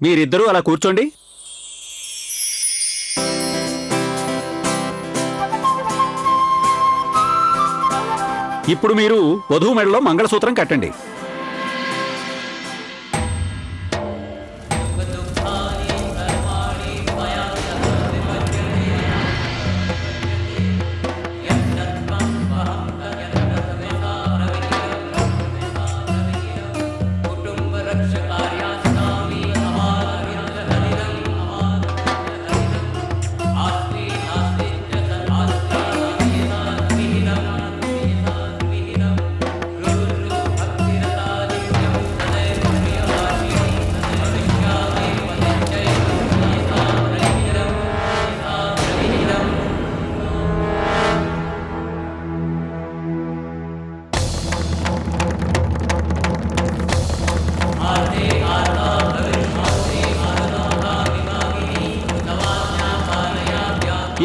మీరిద్దరూ అలా కూర్చోండి. ఇప్పుడు మీరు వధువు మెడలో మంగళసూత్రం కట్టండి.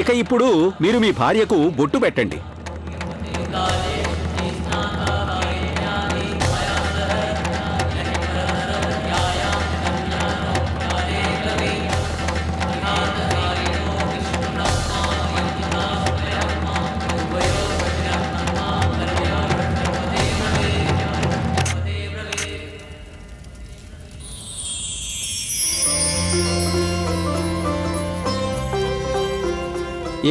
ఇక ఇప్పుడు మీరు మీ భార్యకు బొట్టు పెట్టండి.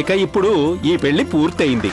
ఇక ఇప్పుడు ఈ పెళ్లి పూర్తయింది.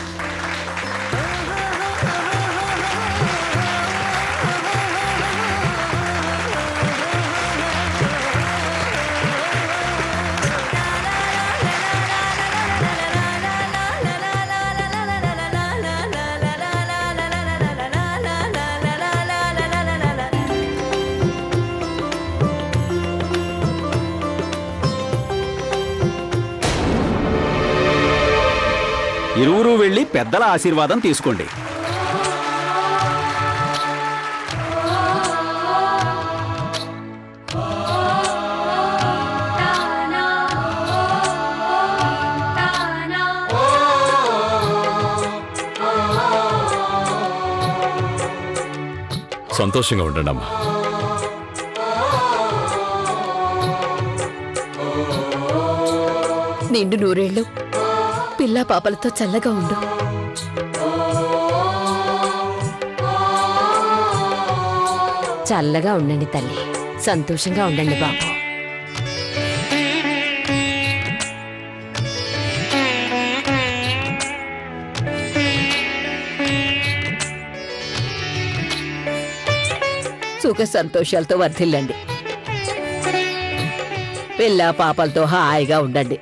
ఇరువురు వెళ్లి పెద్దల ఆశీర్వాదం తీసుకోండి. సంతోషంగా ఉండండి అమ్మా. నిండు నూరేళ్లు పిల్లా పాపలతో చల్లగా ఉండు. చల్లగా ఉండండి తల్లి, సంతోషంగా ఉండండి బాబు. సుఖ సంతోషాలతో వర్ధిల్లండి. పిల్లా పాపలతో హాయిగా ఉండండి.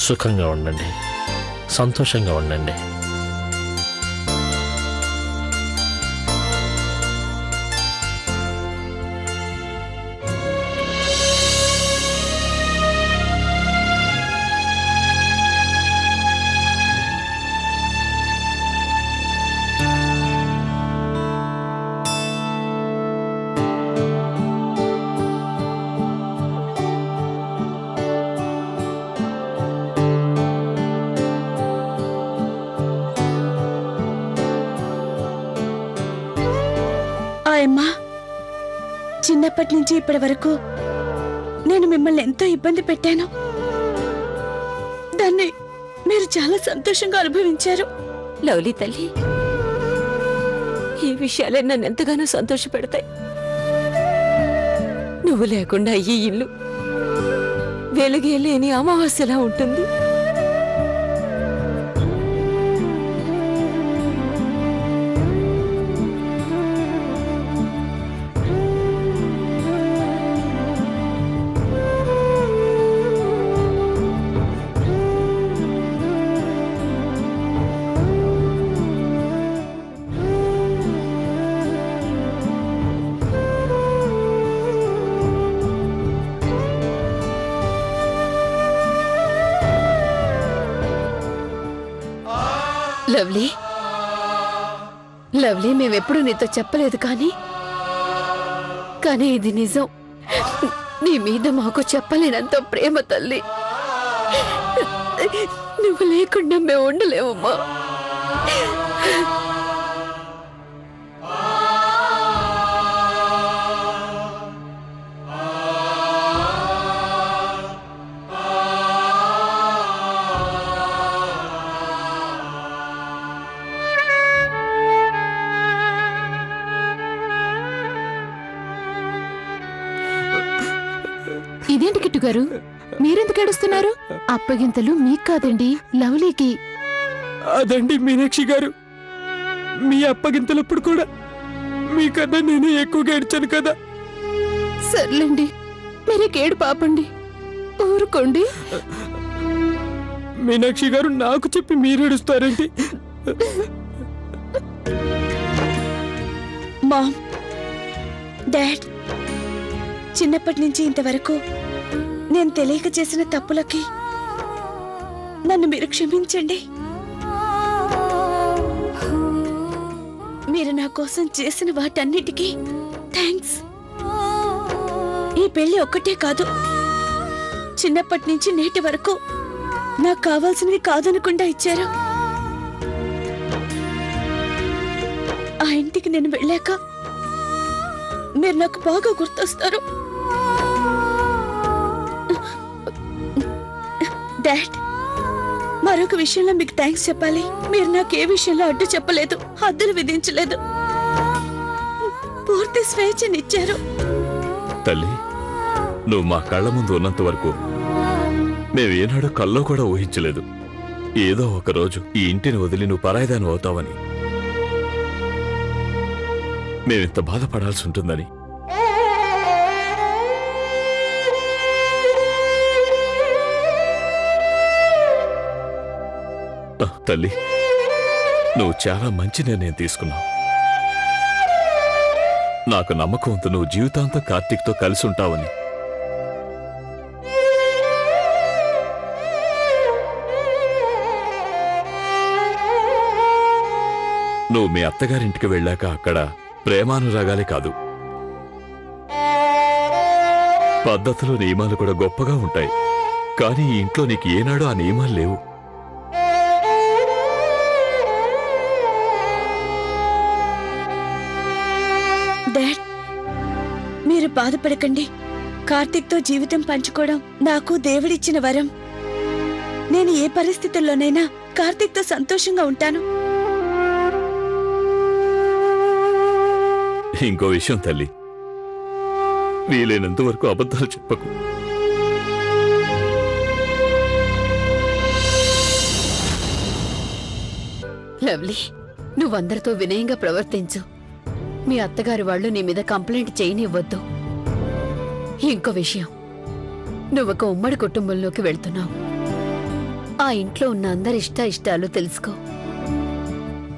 సుఖంగా ఉండండి, సంతోషంగా ఉండండి. ఆయమ్మా, చిన్నప్పటి నుంచి ఇప్పటి వరకు నేను మిమ్మల్ని ఎంతో ఇబ్బంది పెట్టాను. దాన్ని మీరు చాలా సంతోషంగా అనుభవించారు. లవ్లీ తల్లి, ఈ విషయాలే నన్ను ఎంతగానో సంతోషపెడతాయి. నువ్వు లేకుండా ఈ ఇల్లు వెలుగే లేని అమావాస్యలా ఉంటుంది. లవ్లీ లవ్లీ మేమెప్పుడు నీతో చెప్పలేదు కానీ కానీ ఇది నిజం. నీ మీద మాకు చెప్పలేనంత ప్రేమ తల్లి. నువ్వు లేకుండా మేము ఉండలేమమ్మా. ఇదేంటి కిట్టు గారు, మీరెందుకు ఏడుస్తున్నారు? అప్పగింతలు మీకు కాదండి, లవ్లీకి. అదండి మీనాక్షి గారు, మీ అప్పగింతలప్పుడు కూడా మీకన్నా నేనే ఎక్కువగా ఏడ్చాను కదా. సర్లేండి, మీరేకేడు పాపండి, ఊరుకోండి. మీనాక్షి గారు నాకు చెప్పి మీరు ఏడుస్తారేంటి? మామ్, డాడ్, చిన్నప్పటి నుంచి ఇంతవరకు నేను తెలియక చేసిన తప్పులకి నన్ను మీరు క్షమించండి. మీరు నా కోసం చేసిన వాటన్నిటికీ థ్యాంక్స్. ఈ పెళ్లి ఒక్కటే కాదు, చిన్నప్పటి నుంచి నేటి వరకు నాకు కావాల్సినవి కాదనకుండా ఇచ్చారు. ఆ ఇంటికి నేను వెళ్ళాక మీరు నాకు బాగా గుర్తొస్తారు. డాడ్, మరొక విషయంలో మీకు థ్యాంక్స్ చెప్పాలి. మీరు నాకు ఏ విషయంలో అడ్డు చెప్పలేదు, హద్దులు విధించలేదు, పూర్తి స్వేచ్ఛనిచ్చారు. తల్లి, నువ్వు మా కళ్ళ ముందు ఉన్నంత వరకు మేమేనాడు కల్లో కూడా ఊహించలేదు ఏదో ఒక రోజు ఈ ఇంటిని వదిలి నువ్వు పరాయిదాని అవుతావని, మేమింత బాధపడాల్సి ఉంటుందని. తల్లి, నువ్వు చాలా మంచి నిర్ణయం తీసుకున్నావు. నాకు నమ్మకం ఉంది నువ్వు జీవితాంతం కార్తీక్తో కలిసి ఉంటావని. నువ్వు మీ అత్తగారింటికి వెళ్ళాక అక్కడ ప్రేమానురాగాలే కాదు, పద్ధతులు నియమాలు కూడా గొప్పగా ఉంటాయి. కానీ ఈ ఇంట్లో నీకు ఏనాడు ఆ నియమాలు లేవు. డాడ్, మీరు బాధపడకండి. కార్తీక్తో జీవితం పంచుకోవడం నాకు దేవుడిచ్చిన వరం. నేను ఏ పరిస్థితుల్లోనైనా కార్తీక్తో సంతోషంగా ఉంటాను. ఇంకో విషయం తల్లి, వీలైనంత వరకు అబద్ధాలు చెప్పకు. లవ్లీ, నువ్వందరితో వినయంగా ప్రవర్తించు. మీ అత్తగారి వాళ్ళు నీ మీద కంప్లైంట్ చేయనివ్వద్దు. ఇంకో విషయం, నువ్వొక ఉమ్మడి కుటుంబంలోకి వెళ్తున్నావు. ఆ ఇంట్లో ఉన్న అందరి ఇష్టాలు తెలుసుకో.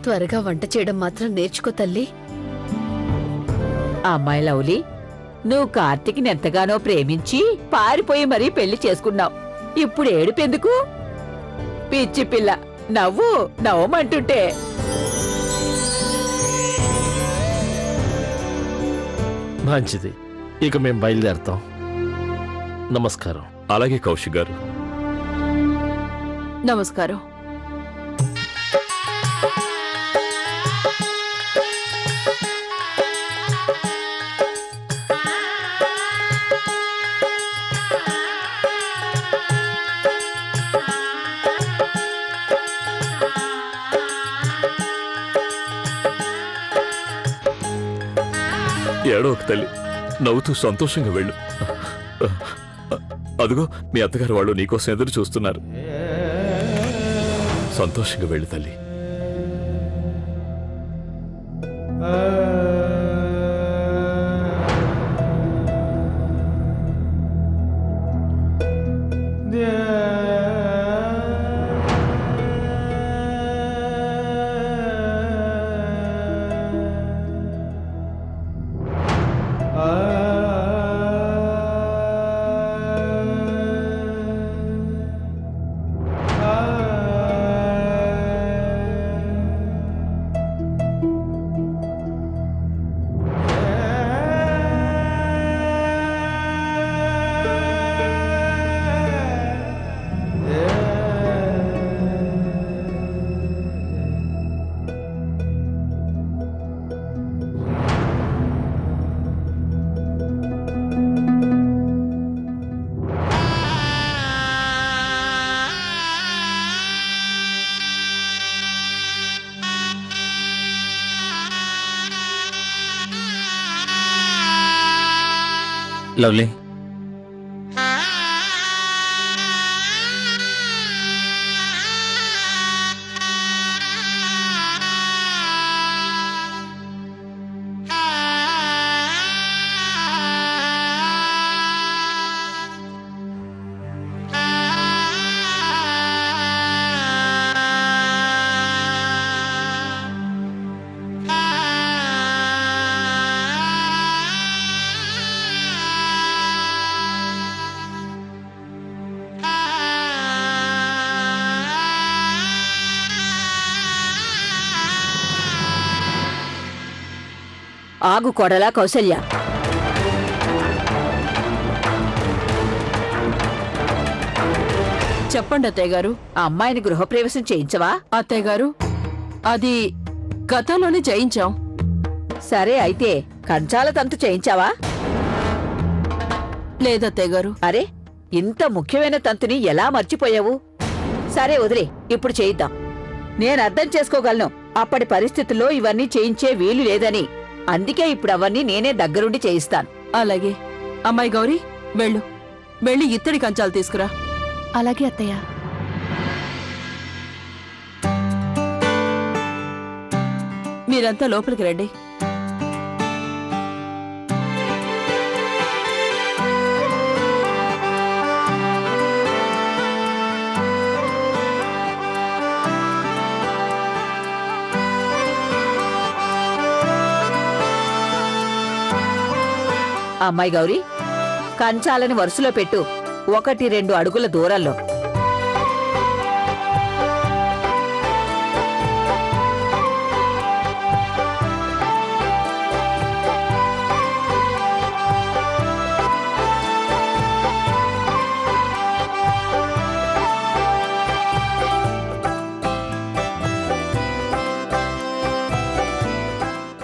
త్వరగా వంట చేయడం మాత్రం నేర్చుకో తల్లి. అమ్మాయి లవ్లీ, నువ్వు కార్తీక్ని ఎంతగానో ప్రేమించి పారిపోయి మరీ పెళ్లి చేసుకున్నావు. ఇప్పుడు ఏడుపెందుకు? పిచ్చి పిల్ల, నవ్వమంటుంటే. మంచిది, ఇక మేము బయలుదేరతాం. నమస్కారం. అలాగే కౌశిక్ గారు. నమస్కారం. ఏడో ఒక తల్లి, నవ్వుతూ సంతోషంగా వెళ్ళు. అదిగో మీ అత్తగారు వాళ్ళు నీకోసం ఎదురు చూస్తున్నారు. సంతోషంగా వెళ్ళు తల్లి. లవ్లీ, ఆగు కొడలా కౌసల్య. చెప్పండి అత్తయ్య గారు. ఆ అమ్మాయిని గృహప్రవేశం చేయించవా? అత్తయ్య గారు, అది గతంలోనే చేయించాం. సరే అయితే కంచాల తంతు చేయించావా? లేదత్తయ్య గారు. అరే, ఇంత ముఖ్యమైన తంతుని ఎలా మర్చిపోయావు? సరే వదిలే, ఇప్పుడు చేయిద్దాం. నేను అర్థం చేసుకోగలను అప్పటి పరిస్థితుల్లో ఇవన్నీ చేయించే వీలు లేదని. అందుకే ఇప్పుడు అవన్నీ నేనే దగ్గరుండి చేయిస్తాను. అలాగే. అమ్మాయి గౌరీ, వెళ్ళు, వెళ్ళి ఇత్తడి కంచాలు తీసుకురా. అలాగే అత్తయ్య. మీరంతా లోపలికి రండి. అమ్మాయి గౌరీ, కంచాలని వరుసలో పెట్టు, 1-2 అడుగుల దూరంలో.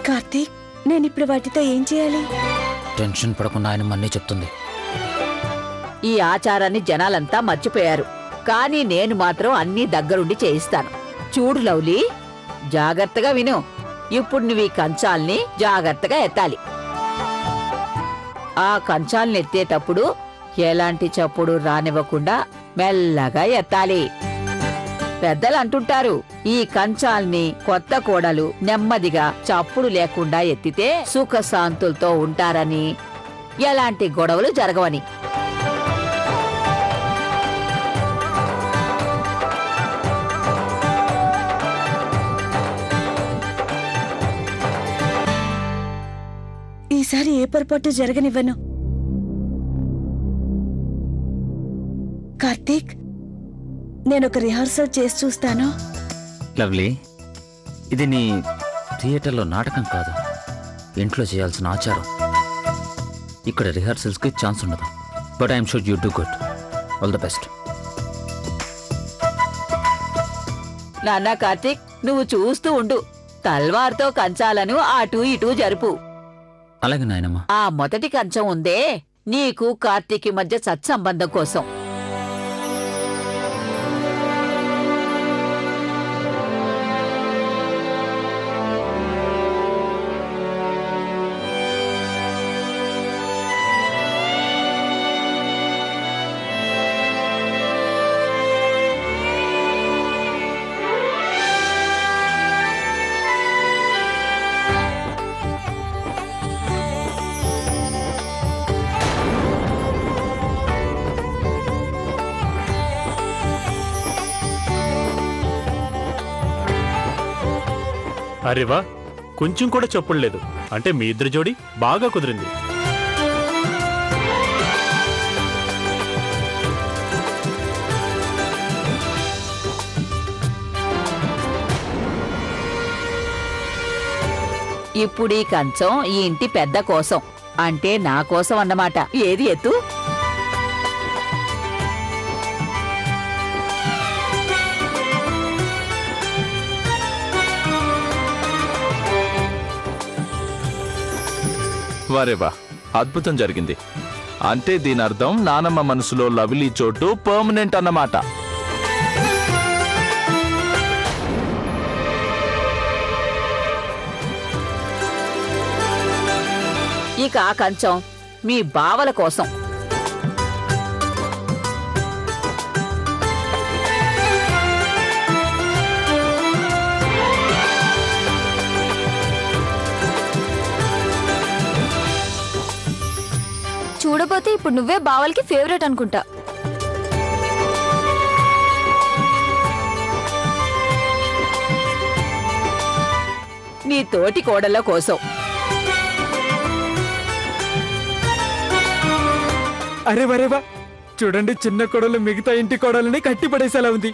కార్తీక్, నేనిప్పుడు వాటితో ఏం చేయాలి? టెన్షన్ పడకుండా ఆయన మన్నీ చెప్తుంది. ఈ ఆచారాన్ని జనాలంతా మర్చిపోయారు, కానీ నేను మాత్రం అన్నీ దగ్గరుండి చేయిస్తాను. చూడు లవ్లీ, జాగ్రత్తగా విను. ఇప్పుడు నువ్వు ఈ కంచాల్ని జాగ్రత్తగా ఎత్తాలి. ఆ కంచాల్ని ఎత్తేటప్పుడు ఎలాంటి చప్పుడు రానివ్వకుండా మెల్లగా ఎత్తాలి. పెద్దలు అంటుంటారు, ఈ కంచాల్ని కొత్త కోడలు నెమ్మదిగా చప్పుడు లేకుండా ఎత్తితే సుఖశాంతులతో ఉంటారని, ఎలాంటి గొడవలు జరగవని. ఈసారి ఏ పొరపాటు జరగనివ్వను. కార్తీక్, నేనొక రిహార్సల్ చేసి చూస్తాను. లవ్లీ, ఇది నీ థియేటర్లో నాటకం కాదు, ఇంట్లో చేయాల్సిన ఆచారం. ఇక్కడ రిహార్సల్స్కి ఛాన్స్ ఉండదు. But I'm sure you do good. All the best. నాన్న కార్తీక్, నువ్వు చూస్తూ ఉండు. తల్వార్తో కంచాలను అటూ ఇటూ జరుపు. అలాగే నాయనమ్మా. ఆ మొదటి కంచం ఉందే, నీకు కార్తీక్ మధ్య సత్సంబంధం కోసం. అరేవా, కొంచెం కూడా చెప్పులేదు. అంటే మీ ఇద్దరి జోడి బాగా కుదిరింది. ఇప్పుడు ఈ కంచం ఈ ఇంటి పెద్ద కోసం, అంటే నా కోసం అన్నమాట. ఏది ఎత్తు. వారేవా, అద్భుతం జరిగింది. అంటే దీని అర్థం నానమ్మ మనసులో లవ్లీ చోటు పర్మనెంట్ అన్నమాట. ఇక ఆ కంచం మీ బావల కోసం. చూడబోతే ఇప్పుడు నువ్వే బావలకి ఫేవరెట్ అనుకుంటా. నీ తోటి కోడళ్ళ కోసం. అరే వరేవా, చూడండి చిన్న కోడలు మిగతా ఇంటి కోడలని కట్టిపడేసేలా ఉంది.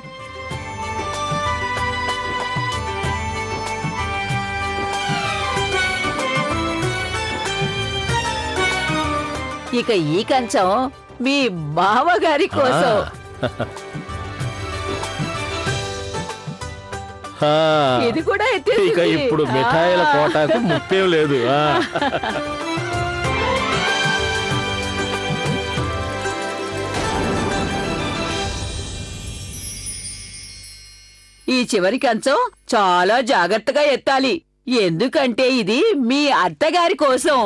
ఇక ఈ కంచం మీ బావగారి కోసం. ఇది కూడా ఇక ఇప్పుడు మిఠాయిల కోటాకు ముప్పేం లేదు. ఈ చివరి కంచం చాలా జాగ్రత్తగా ఎత్తాలి, ఎందుకంటే ఇది మీ అత్తగారి కోసం.